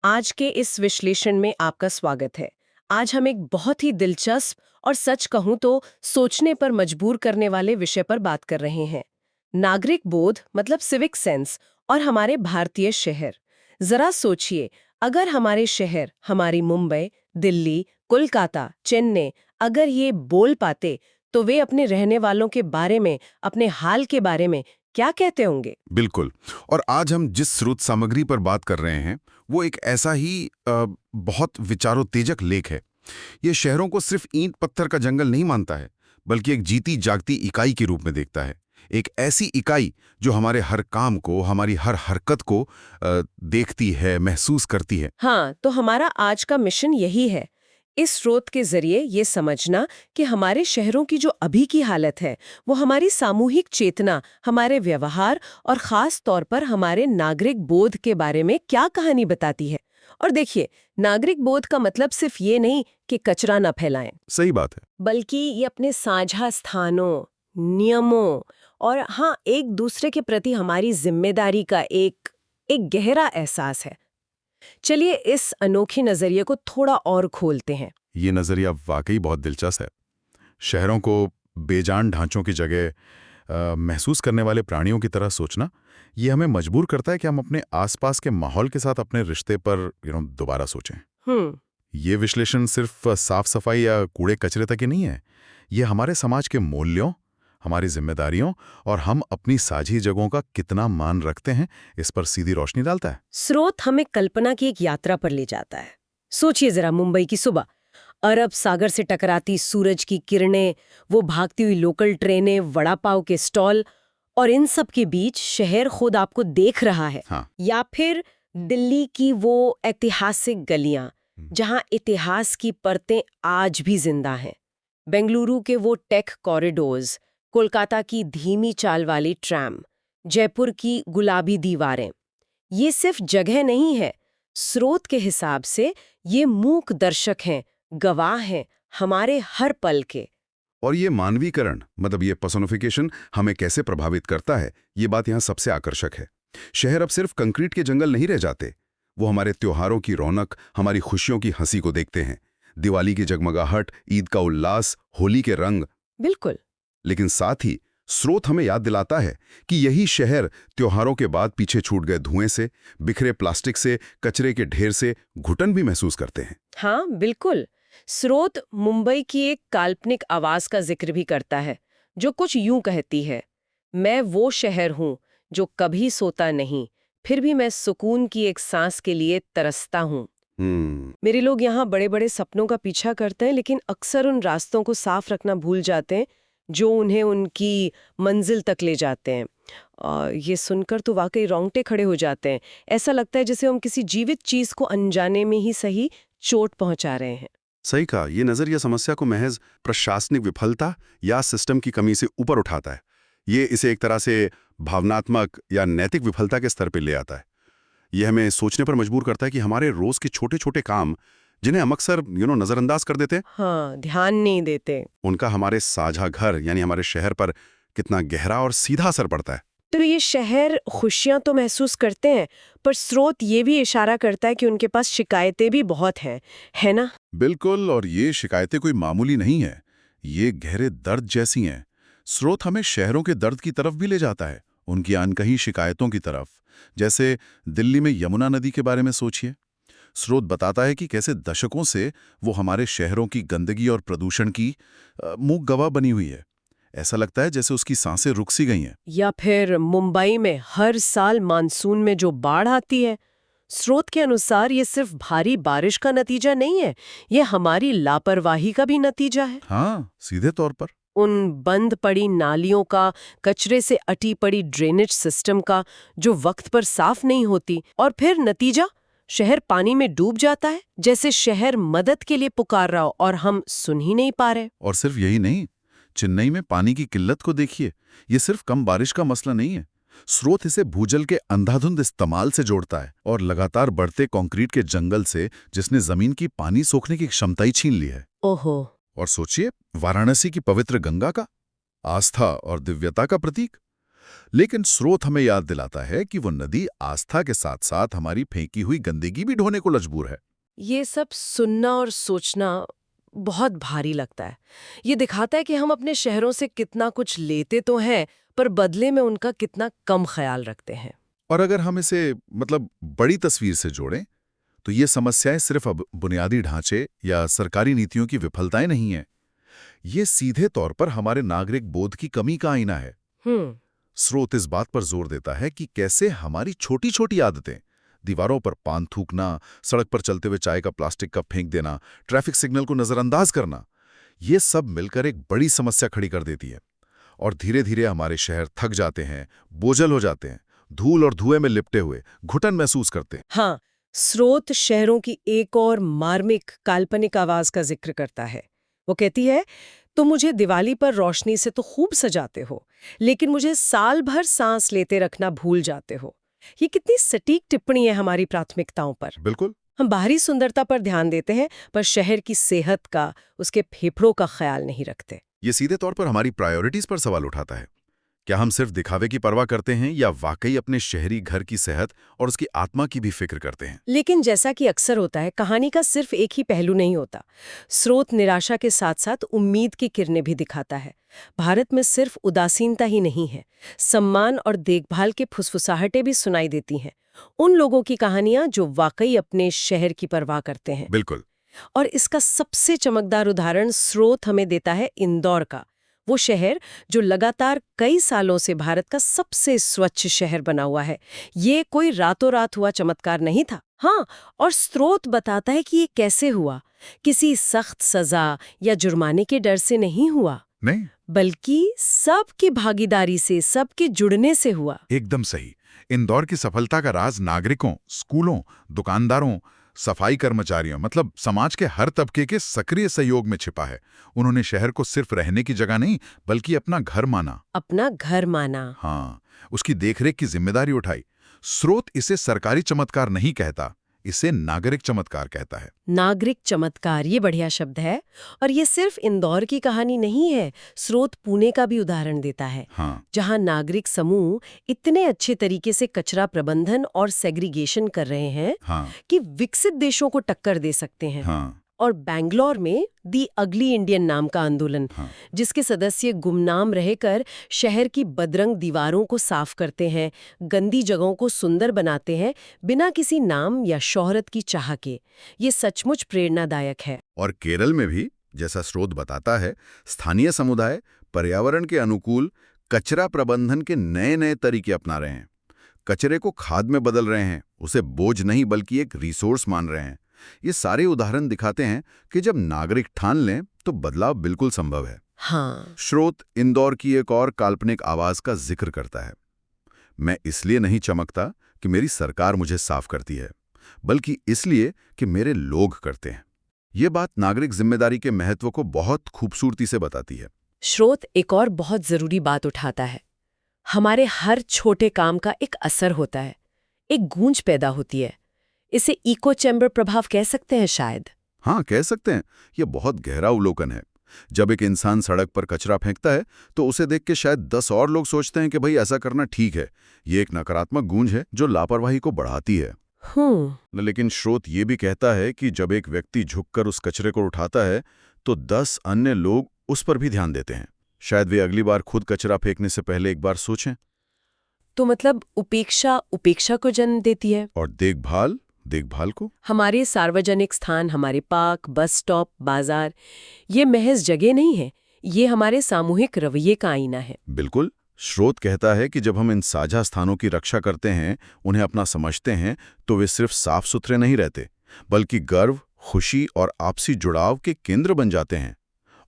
आज के इस विश्लेषण में आपका स्वागत है। आज हम एक बहुत ही दिलचस्प और सच कहूं तो सोचने पर मजबूर करने वाले विषय पर बात कर रहे हैं। नागरिक बोध मतलब सिविक सेंस और हमारे भारतीय शहर। जरा सोचिए, अगर हमारे शहर, हमारी मुंबई, दिल्ली, कोलकाता, चेन्नई, अगर ये बोल पाते तो वे अपने रहने वालों के बारे में, अपने हाल के बारे में क्या कहते होंगे? बिल्कुल। और आज हम जिस स्रोत सामग्री पर बात कर रहे हैं वो एक ऐसा ही बहुत विचारोत्तेजक लेख है। ये शहरों को सिर्फ ईंट पत्थर का जंगल नहीं मानता है, बल्कि एक जीती जागती इकाई के रूप में देखता है। एक ऐसी इकाई जो हमारे हर काम को, हमारी हर हरकत को देखती है, महसूस करती है। हाँ, तो हमारा आज का मिशन यही है, इस स्रोत के जरिए ये समझना कि हमारे शहरों की जो अभी की हालत है वो हमारी सामूहिक चेतना, हमारे व्यवहार और खास तौर पर हमारे नागरिक बोध के बारे में क्या कहानी बताती है। और देखिए, नागरिक बोध का मतलब सिर्फ ये नहीं कि कचरा न फैलाएं, सही बात है। बल्कि ये अपने साझा स्थानों, नियमों और हाँ, एक दूसरे के प्रति हमारी जिम्मेदारी का एक एक गहरा एहसास है। चलिए इस अनोखे नजरिए को थोड़ा और खोलते हैं। ये नज़रिया वाकई बहुत दिलचस्प है। शहरों को बेजान ढांचों की जगह महसूस करने वाले प्राणियों की तरह सोचना, ये हमें मजबूर करता है कि हम अपने आसपास के माहौल के साथ अपने रिश्ते पर दोबारा सोचें। हम्म। ये विश्लेषण सिर्फ साफ सफाई या कूड़े कचरे तक ही नहीं है। ये हमारे समाज के मूल्यों, हमारी जिम्मेदारियों और हम अपनी साझी जगहों का कितना मान रखते हैं, इस पर सीधी रोशनी डालता है। स्रोत हमें कल्पना की एक यात्रा पर ले जाता है। सोचिए जरा, मुंबई की सुबह, अरब सागर से टकराती सूरज की किरणें, वो भागती हुई लोकल ट्रेनें, वड़ा पाव के स्टॉल, और इन सब के बीच शहर खुद आपको देख रहा है। हाँ। या फिर दिल्ली की वो ऐतिहासिक गलियां जहां इतिहास की परतें आज भी जिंदा हैं, बेंगलुरु के वो टेक कॉरिडोर्स, कोलकाता की धीमी चाल वाली ट्रैम, जयपुर की गुलाबी दीवारें। ये सिर्फ जगह नहीं है, स्रोत के हिसाब से ये मूक दर्शक हैं, गवाह हैं हमारे हर पल के। और ये मानवीकरण, मतलब ये पर्सोनिफिकेशन हमें कैसे प्रभावित करता है, ये बात यहाँ सबसे आकर्षक है। शहर अब सिर्फ कंक्रीट के जंगल नहीं रह जाते। वो हमारे त्योहारों की रौनक, हमारी खुशियों की हंसी को देखते हैं। दिवाली की जगमगाहट, ईद का उल्लास, होली के रंग। बिल्कुल। लेकिन साथ ही स्रोत हमें याद दिलाता है कि यही शहर त्योहारों के बाद पीछे छूट गए धुएं से, बिखरे प्लास्टिक से, कचरे के ढेर से घुटन भी महसूस करते हैं। हाँ बिल्कुल। स्रोत मुंबई की एक काल्पनिक आवाज का जिक्र भी करता है, जो कुछ यूं कहती है, मैं वो शहर हूं जो कभी सोता नहीं, फिर भी मैं सुकून की एक सांस के लिए तरसता हूं। मेरे लोग यहाँ बड़े बड़े सपनों का पीछा करते हैं, लेकिन अक्सर उन रास्तों को साफ रखना भूल जाते हैं जो उन्हें उनकी मंजिल तक ले जाते हैं। ये सुनकर तो वाकई रोंगटे खड़े हो जाते हैं। ऐसा लगता है जैसे हम किसी जीवित चीज को अनजाने में ही सही चोट पहुंचा रहे हैं। सही कहा। ये नजरिया समस्या को महज प्रशासनिक विफलता या सिस्टम की कमी से ऊपर उठाता है। ये इसे एक तरह से भावनात्मक या नैतिक विफलता के स्तर पर ले आता है। ये हमें सोचने पर मजबूर करता है कि हमारे रोज के छोटे छोटे काम, जिन्हें हम अक्सर नजरअंदाज कर देते हैं, हाँ, ध्यान नहीं देते, उनका हमारे साझा घर यानी हमारे शहर पर कितना गहरा और सीधा असर पड़ता है। तो ये शहर खुशियां तो महसूस करते हैं, पर स्रोत ये भी इशारा करता है कि उनके पास शिकायतें भी बहुत हैं, है ना? बिल्कुल। और ये शिकायतें कोई मामूली नहीं है, ये गहरे दर्द जैसी हैं। स्रोत हमें शहरों के दर्द की तरफ भी ले जाता है, उनकी अनकही शिकायतों की तरफ। जैसे दिल्ली में यमुना नदी के बारे में सोचिए। स्रोत बताता है कि कैसे दशकों से वो हमारे शहरों की गंदगी और प्रदूषण की मूक गवाह बनी हुई है। ऐसा लगता है जैसे उसकी सांसें रुक सी गई हैं। या फिर मुंबई में हर साल मानसून में जो बाढ़ आती है, स्रोत के अनुसार ये सिर्फ भारी बारिश का नतीजा नहीं है, ये हमारी लापरवाही का भी नतीजा है। हाँ, सीधे तौर पर। उन बंद पड़ी नालियों का, कचरे से अटी पड़ी ड्रेनेज सिस्टम का, जो वक्त पर साफ नहीं होती, और फिर नतीजा, शहर पानी में डूब जाता है, जैसे शहर मदद के लिए पुकार रहा हो और हम सुन ही नहीं पा रहे। और सिर्फ यही नहीं, चेन्नई में पानी की किल्लत को देखिए। ये सिर्फ कम बारिश का मसला नहीं है। स्रोत इसे भूजल के अंधाधुंध इस्तेमाल से जोड़ता है और लगातार बढ़ते कंक्रीट के जंगल से, जिसने जमीन की पानी सोखने की क्षमता ही छीन ली है। ओहो। और सोचिए वाराणसी की पवित्र गंगा का, आस्था और दिव्यता का प्रतीक। लेकिन स्रोत हमें याद दिलाता है कि वो नदी आस्था के साथ साथ हमारी फेंकी हुई गंदगी भी ढोने को मजबूर है। ये सब सुनना और सोचना बहुत भारी लगता है। ये दिखाता है कि हम अपने शहरों से कितना कुछ लेते तो हैं, पर बदले में उनका कितना कम ख्याल रखते हैं। और अगर हम इसे बड़ी तस्वीर से जोड़ें, तो ये समस्याएं सिर्फ अब बुनियादी ढांचे या सरकारी नीतियों की विफलताएं नहीं हैं। ये सीधे तौर पर हमारे नागरिक बोध की कमी का आईना है। हम्म। स्रोत इस बात पर जोर देता है कि कैसे हमारी छोटी छोटी आदतें, दीवारों पर पान थूकना, सड़क पर चलते हुए चाय का प्लास्टिक कप फेंक देना, ट्रैफिक सिग्नल को नजरअंदाज करना, ये सब मिलकर एक बड़ी समस्या खड़ी कर देती है। और धीरे धीरे हमारे शहर थक जाते हैं, बोझल हो जाते हैं, धूल और धुएं में लिपटे हुए घुटन महसूस करते हैं। हाँ, स्रोत शहरों की एक और मार्मिक काल्पनिक आवाज का जिक्र करता है। वो कहती है, तुम मुझे दिवाली पर रोशनी से तो खूब सजाते हो, लेकिन मुझे साल भर सांस लेते रखना भूल जाते हो। ये कितनी सटीक टिप्पणी है हमारी प्राथमिकताओं पर। बिल्कुल। हम बाहरी सुंदरता पर ध्यान देते हैं, पर शहर की सेहत का, उसके फेफड़ों का ख्याल नहीं रखते। ये सीधे तौर पर हमारी प्रायोरिटीज पर सवाल उठाता है। क्या हम सिर्फ दिखावे की परवाह करते हैं या वाकई अपने शहरी घर की सेहत और उसकी आत्मा की भी फिक्र करते हैं? लेकिन जैसा कि अक्सर होता है, कहानी का सिर्फ एक ही पहलू नहीं होता। स्रोत निराशा के साथ साथ उम्मीद की किरणें भी दिखाता है। भारत में सिर्फ उदासीनता ही नहीं है, सम्मान और देखभाल के फुसफुसाहटें भी सुनाई देती हैं। उन लोगों की कहानियां जो वाकई अपने शहर की परवाह करते हैं। बिल्कुल। और इसका सबसे चमकदार उदाहरण स्रोत हमें देता है इंदौर का। वो शहर जो लगातार कई सालों से भारत का सबसे स्वच्छ शहर बना हुआ है। ये कोई रातों रात हुआ चमत्कार नहीं था। हाँ, और स्रोत बताता है कि ये कैसे हुआ। किसी सख्त सजा या जुर्माने के डर से नहीं हुआ, नहीं, बल्कि सबकी भागीदारी से, सबके जुड़ने से हुआ। एकदम सही। इंदौर की सफलता का राज नागरिकों, स्कूलों, दुकानदारों, सफाई कर्मचारियों समाज के हर तबके के सक्रिय सहयोग में छिपा है। उन्होंने शहर को सिर्फ रहने की जगह नहीं बल्कि अपना घर माना। अपना घर माना। हाँ, उसकी देखरेख की जिम्मेदारी उठाई। स्रोत इसे सरकारी चमत्कार नहीं कहता, इसे नागरिक चमत्कार कहता है। नागरिक चमत्कार, ये बढ़िया शब्द है। और ये सिर्फ इंदौर की कहानी नहीं है। स्रोत पुणे का भी उदाहरण देता है। हाँ, जहां नागरिक समूह इतने अच्छे तरीके से कचरा प्रबंधन और सेग्रीगेशन कर रहे हैं हाँ, कि विकसित देशों को टक्कर दे सकते हैं। हाँ, और बैंगलोर में दी अगली इंडियन नाम का आंदोलन, हाँ। जिसके सदस्य गुमनाम रहकर शहर की बदरंग दीवारों को साफ करते हैं, गंदी जगहों को सुंदर बनाते हैं, बिना किसी नाम या शोहरत की चाह के। ये सचमुच प्रेरणादायक है। और केरल में भी, जैसा स्रोत बताता है, स्थानीय समुदाय पर्यावरण के अनुकूल कचरा प्रबंधन के नए नए तरीके अपना रहे हैं। कचरे को खाद में बदल रहे हैं, उसे बोझ नहीं बल्कि एक रिसोर्स मान रहे हैं। ये सारे उदाहरण दिखाते हैं कि जब नागरिक ठान लें तो बदलाव बिल्कुल संभव है। हाँ, स्रोत इंदौर की एक और काल्पनिक आवाज का जिक्र करता है। मैं इसलिए नहीं चमकता कि मेरी सरकार मुझे साफ करती है, बल्कि इसलिए कि मेरे लोग करते हैं। ये बात नागरिक जिम्मेदारी के महत्व को बहुत खूबसूरती से बताती है। स्रोत एक और बहुत जरूरी बात उठाता है। हमारे हर छोटे काम का एक असर होता है, एक गूंज पैदा होती है। इसे इको चैम्बर प्रभाव कह सकते हैं शायद। हाँ, कह सकते हैं। यह बहुत गहरा अवलोकन है। जब एक इंसान सड़क पर कचरा फेंकता है तो उसे देख के शायद 10 और लोग सोचते हैं कि भाई ऐसा करना ठीक है। ये एक नकारात्मक गूंज है जो लापरवाही को बढ़ाती है। लेकिन स्रोत ये भी कहता है कि जब एक व्यक्ति झुककर उस कचरे को उठाता है तो 10 अन्य लोग उस पर भी ध्यान देते हैं। शायद वे अगली बार खुद कचरा फेंकने से पहले एक बार सोचें। तो मतलब उपेक्षा को जन्म देती है। और देखभाल को। हमारे सार्वजनिक स्थान, हमारे पार्क, बस स्टॉप, बाजार, ये महज जगह नहीं है, ये हमारे सामूहिक रवैये का आईना है। बिल्कुल। स्रोत कहता है कि जब हम इन साझा स्थानों की रक्षा करते हैं, उन्हें अपना समझते हैं, तो वे सिर्फ साफ सुथरे नहीं रहते, बल्कि गर्व, खुशी और आपसी जुड़ाव के केंद्र बन जाते हैं।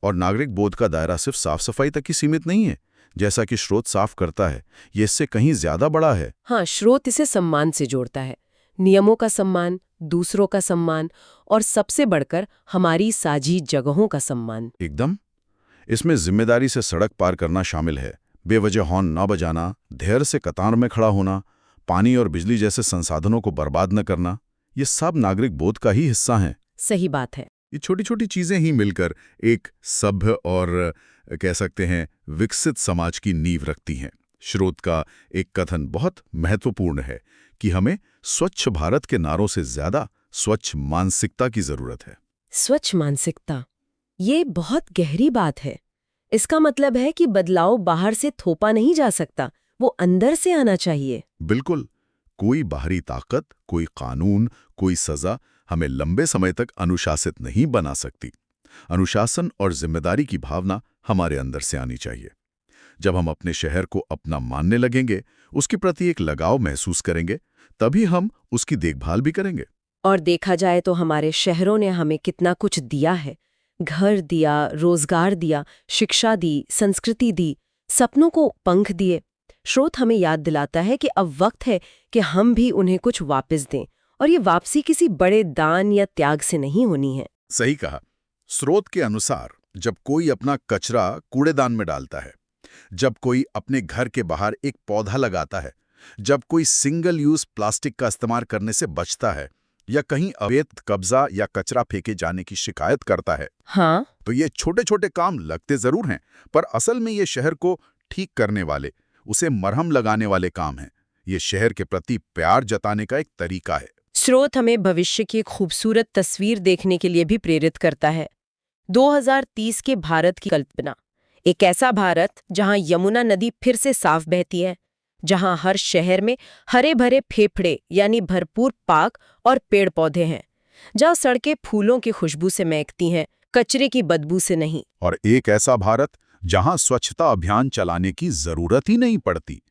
और नागरिक बोध का दायरा सिर्फ साफ सफाई तक ही सीमित नहीं है, जैसा कि स्रोत साफ करता है। ये इससे कहीं ज्यादा बड़ा है। हाँ, स्रोत इसे सम्मान से जोड़ता है। नियमों का सम्मान, दूसरों का सम्मान और सबसे बढ़कर हमारी साझी जगहों का सम्मान। एकदम। इसमें जिम्मेदारी से सड़क पार करना शामिल है, बेवजह हॉर्न न बजाना, धैर्य से कतार में खड़ा होना, पानी और बिजली जैसे संसाधनों को बर्बाद न करना। ये सब नागरिक बोध का ही हिस्सा हैं। सही बात है। ये छोटी छोटी चीजें ही मिलकर एक सभ्य और कह सकते हैं विकसित समाज की नींव रखती हैं। स्रोत का एक कथन बहुत महत्वपूर्ण है कि हमें स्वच्छ भारत के नारों से ज्यादा स्वच्छ मानसिकता की जरूरत है। स्वच्छ मानसिकता, ये बहुत गहरी बात है। इसका मतलब है कि बदलाव बाहर से थोपा नहीं जा सकता, वो अंदर से आना चाहिए। बिल्कुल। कोई बाहरी ताकत, कोई कानून, कोई सजा हमें लंबे समय तक अनुशासित नहीं बना सकती। अनुशासन और जिम्मेदारी की भावना हमारे अंदर से आनी चाहिए। जब हम अपने शहर को अपना मानने लगेंगे, उसके प्रति एक लगाव महसूस करेंगे, तभी हम उसकी देखभाल भी करेंगे। और देखा जाए तो हमारे शहरों ने हमें कितना कुछ दिया है। घर दिया, रोजगार दिया, शिक्षा दी, संस्कृति दी, सपनों को पंख दिए। स्रोत हमें याद दिलाता है कि अब वक्त है कि हम भी उन्हें कुछ वापस दें, और ये वापसी किसी बड़े दान या त्याग से नहीं होनी है। सही कहा। स्रोत के अनुसार जब कोई अपना कचरा कूड़ेदान में डालता है, जब कोई अपने घर के बाहर एक पौधा लगाता है, जब कोई सिंगल यूज प्लास्टिक का इस्तेमाल करने से बचता है, या कहीं अवैध कब्जा या कचरा फेंके जाने की शिकायत करता है, हाँ, तो ये छोटे छोटे काम लगते जरूर हैं, पर असल में ये शहर को ठीक करने वाले, उसे मरहम लगाने वाले काम हैं। ये शहर के प्रति प्यार जताने का एक तरीका है। स्रोत हमें भविष्य की एक खूबसूरत तस्वीर देखने के लिए भी प्रेरित करता है। 2030 के भारत की कल्पना, एक ऐसा भारत जहां यमुना नदी फिर से साफ बहती है, जहां हर शहर में हरे भरे फेफड़े यानी भरपूर पार्क और पेड़ पौधे हैं, जहां सड़कें फूलों की खुशबू से महकती हैं, कचरे की बदबू से नहीं। और एक ऐसा भारत जहां स्वच्छता अभियान चलाने की जरूरत ही नहीं पड़ती,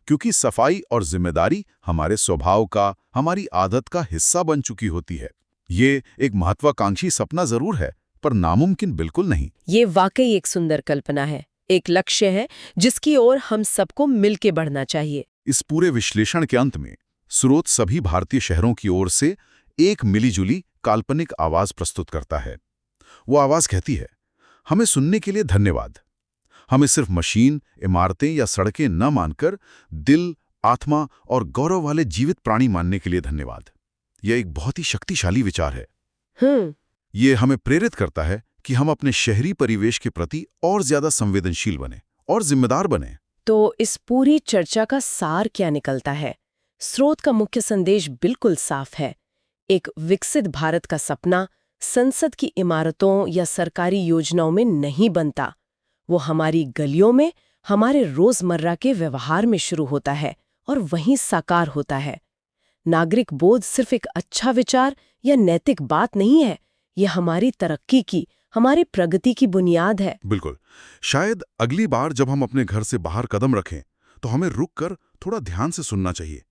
क्योंकि सफाई और जिम्मेदारी हमारे स्वभाव का, हमारी आदत का हिस्सा बन चुकी होती है। ये एक महत्वाकांक्षी सपना जरूर है, पर नामुमकिन बिल्कुल नहीं। ये वाकई एक सुंदर कल्पना है, एक लक्ष्य है जिसकी ओर हम सबको मिलके बढ़ना चाहिए। इस पूरे विश्लेषण के अंत में स्रोत सभी भारतीय शहरों की ओर से एक मिलीजुली काल्पनिक आवाज प्रस्तुत करता है। वो आवाज कहती है, हमें सुनने के लिए धन्यवाद। हमें सिर्फ मशीन, इमारतें या सड़कें न मानकर दिल, आत्मा और गौरव वाले जीवित प्राणी मानने के लिए धन्यवाद। यह एक बहुत ही शक्तिशाली विचार है। ये हमें प्रेरित करता है कि हम अपने शहरी परिवेश के प्रति और ज्यादा संवेदनशील बने और जिम्मेदार बने। तो इस पूरी चर्चा का सार क्या निकलता है? स्रोत का मुख्य संदेश बिल्कुल साफ है। एक विकसित भारत का सपना संसद की इमारतों या सरकारी योजनाओं में नहीं बनता। वो हमारी गलियों में, हमारे रोजमर्रा के व्यवहार में शुरू होता है और वहीं साकार होता है। नागरिक बोध सिर्फ एक अच्छा विचार या नैतिक बात नहीं है, ये हमारी तरक्की की, हमारी प्रगति की बुनियाद है। बिल्कुल। शायद अगली बार जब हम अपने घर से बाहर कदम रखें, तो हमें रुककर थोड़ा ध्यान से सुनना चाहिए।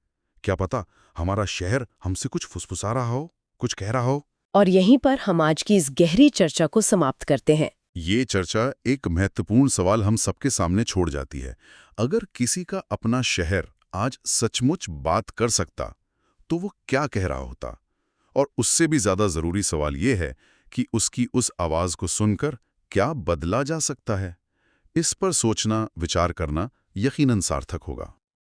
क्या पता हमारा शहर हमसे कुछ फुसफुसा रहा हो, कुछ कह रहा हो। और यहीं पर हम आज की इस गहरी चर्चा को समाप्त करते हैं। ये चर्चा एक महत्वपूर्ण सवाल हम सबके सामने छोड़ जाती है। अगर किसी का अपना शहर आज सचमुच बात कर सकता, तो वो क्या कह रहा होता? और उससे भी ज्यादा जरूरी सवाल ये है कि उसकी उस आवाज को सुनकर क्या बदला जा सकता है? इस पर सोचना, विचार करना यकीनन सार्थक होगा।